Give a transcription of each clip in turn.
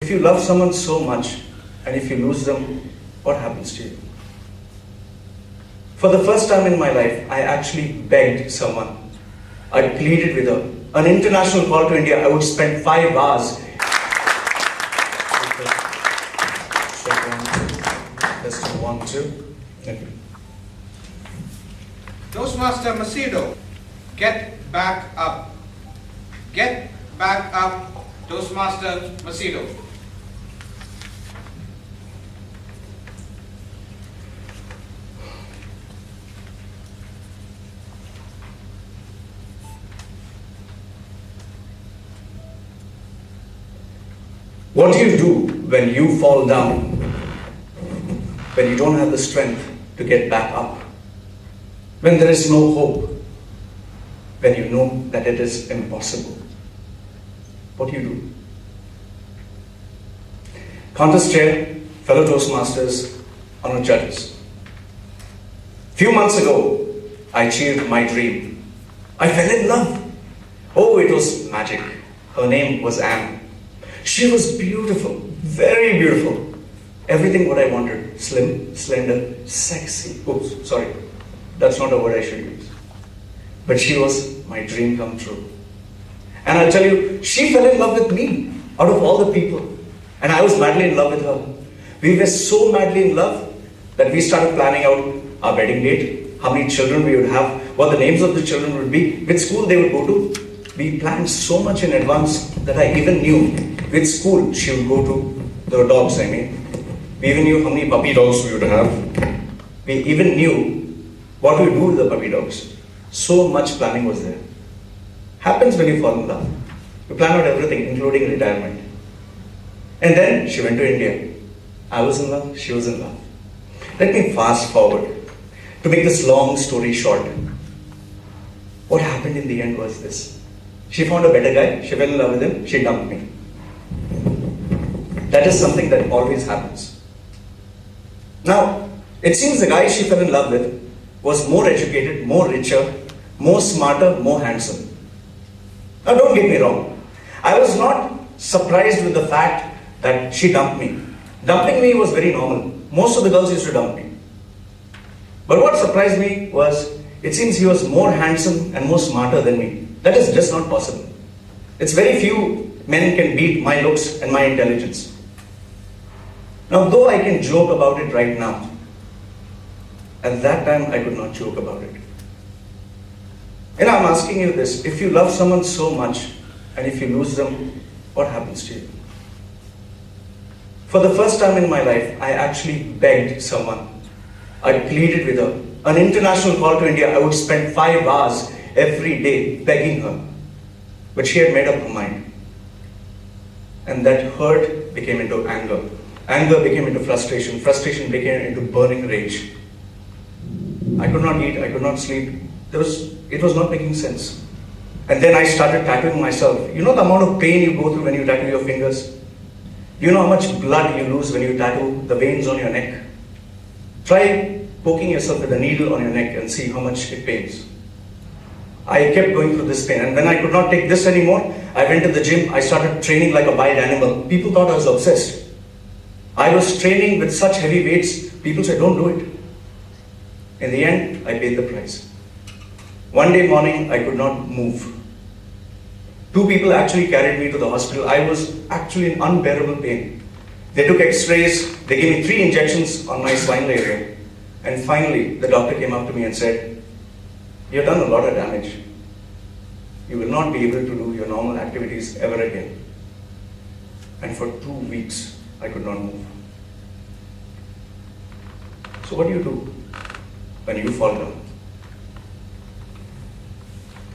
If you love someone so much, and if you lose them, what happens to you? For the first time in my life, I actually begged someone. I pleaded with her. An international call to India, I would spend 5 hours. Testing 1, 2. Thank you. Toastmaster Macedo, get back up. Get back up, Toastmaster Macedo. What do you do when you fall down? When you don't have the strength to get back up? When there is no hope? When you know that it is impossible? What do you do? Contest chair, fellow Toastmasters, honored judges. Few months ago, I achieved my dream. I fell in love. Oh, it was magic. Her name was Anne. She was beautiful, very beautiful. Everything what I wanted. Slim, slender, sexy. Oops, sorry. That's not a word I should use. But she was my dream come true. And I'll tell you, she fell in love with me out of all the people. And I was madly in love with her. We were so madly in love that we started planning out our wedding date, how many children we would have, what the names of the children would be, which school they would go to. We planned so much in advance that I even knew which school she would go to, the dogs I mean. We even knew how many puppy dogs we would have. We even knew what we would do with the puppy dogs. So much planning was there. Happens when you fall in love. You plan out everything, including retirement. And then she went to India. I was in love, she was in love. Let me fast forward. To make this long story short, what happened in the end was this. She found a better guy, she fell in love with him, she dumped me. That is something that always happens. Now, it seems the guy she fell in love with was more educated, more richer, more smarter, more handsome. Now don't get me wrong. I was not surprised with the fact that she dumped me. Dumping me was very normal. Most of the girls used to dump me. But what surprised me was, it seems he was more handsome and more smarter than me. That is just not possible. It's very few men can beat my looks and my intelligence. Now, though I can joke about it right now, at that time I could not joke about it. And I'm asking you this, if you love someone so much, and if you lose them, what happens to you? For the first time in my life, I actually begged someone. I pleaded with her. An international call to India, I would spend 5 hours every day begging her. But she had made up her mind. And that hurt became into anger. Anger became into frustration. Frustration became into burning rage. I could not eat, I could not sleep. It was not making sense. And then I started tattooing myself. You know the amount of pain you go through when you tattoo your fingers? You know how much blood you lose when you tattoo the veins on your neck? Try poking yourself with a needle on your neck and see how much it pains. I kept going through this pain, and when I could not take this anymore, I went to the gym, I started training like a wild animal. People thought I was obsessed. I was training with such heavy weights, people said, don't do it. In the end, I paid the price. One day morning, I could not move. 2 people actually carried me to the hospital. I was actually in unbearable pain. They took x-rays, they gave me 3 injections on my spinal area. And finally, the doctor came up to me and said, "You've done a lot of damage. You will not be able to do your normal activities ever again." And for 2 weeks, I could not move. So what do you do when you fall down?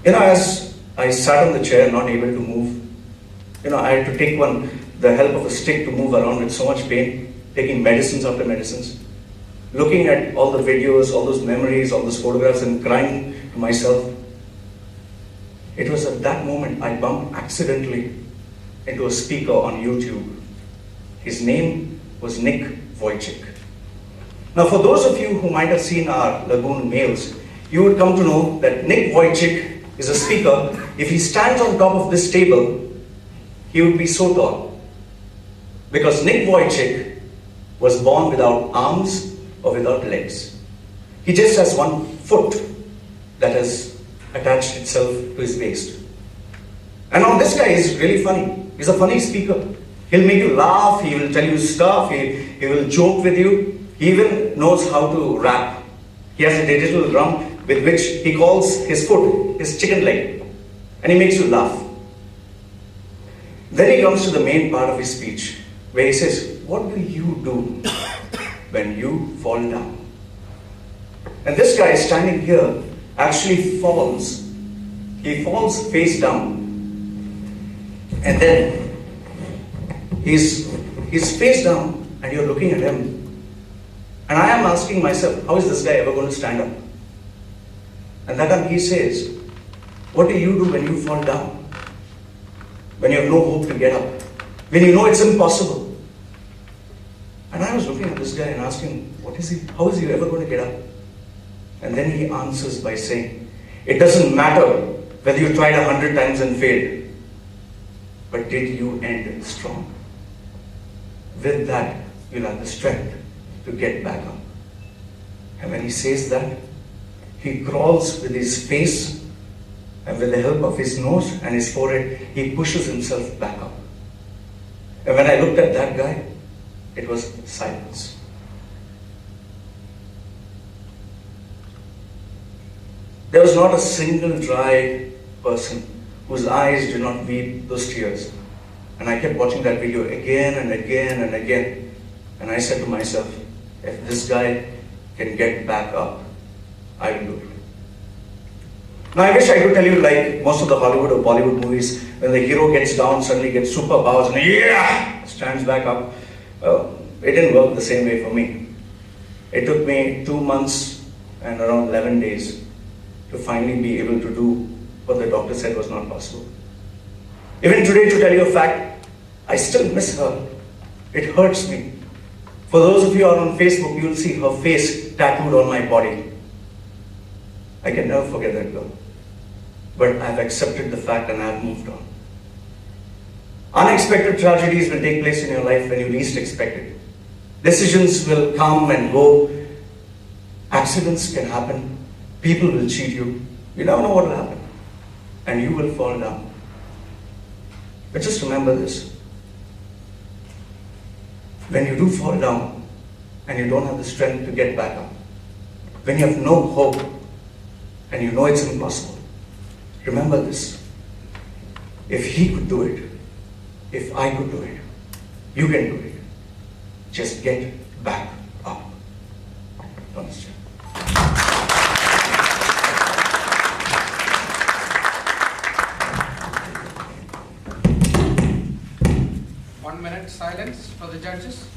As I sat on the chair, not able to move, I had to take the help of a stick to move around with so much pain, taking medicines after medicines, looking at all the videos, all those memories, all those photographs, and crying to myself. It was at that moment I bumped accidentally into a speaker on YouTube. His name was Nick Wojcik. Now, for those of you who might have seen our Lagoon mails, you would come to know that Nick Wojcik is a speaker. If he stands on top of this table, he would be so tall. Because Nick Wojcik was born without arms or without legs. He just has one foot that has attached itself to his waist. And now this guy is really funny. He's a funny speaker. He'll make you laugh, he will tell you stuff, he will joke with you. He even knows how to rap. He has a digital drum with which he calls his foot his chicken leg. And he makes you laugh. Then he comes to the main part of his speech, where he says, what do you do when you fall down? And this guy standing here actually falls. He falls face down. And then he's face down and you're looking at him. And I am asking myself, how is this guy ever going to stand up? And that time he says, what do you do when you fall down? When you have no hope to get up? When you know it's impossible? And I was looking at this guy and asking, how is he ever going to get up? And then he answers by saying, it doesn't matter whether you tried 100 times and failed, but did you end strong? With that, you'll have the strength to get back up. And when he says that, he crawls with his face and with the help of his nose and his forehead, he pushes himself back up. And when I looked at that guy, it was silence. There was not a single dry person whose eyes did not weep those tears. And I kept watching that video again and again and again. And I said to myself, if this guy can get back up, I will do it. Now I wish I could tell you like most of the Hollywood or Bollywood movies, when the hero gets down, suddenly gets superpowers and stands back up. It didn't work the same way for me. It took me 2 months and around 11 days to finally be able to do what the doctor said was not possible. Even today, to tell you a fact, I still miss her. It hurts me. For those of you who are on Facebook, you will see her face tattooed on my body. I can never forget that girl. But I've accepted the fact and I've moved on. Unexpected tragedies will take place in your life when you least expect it. Decisions will come and go. Accidents can happen. People will cheat you. You never know what will happen. And you will fall down. But just remember this. When you do fall down and you don't have the strength to get back up, when you have no hope and you know it's impossible, remember this. If he could do it, if I could do it, you can do it. Just get back up. Namaste. 1 minute silence for the judges.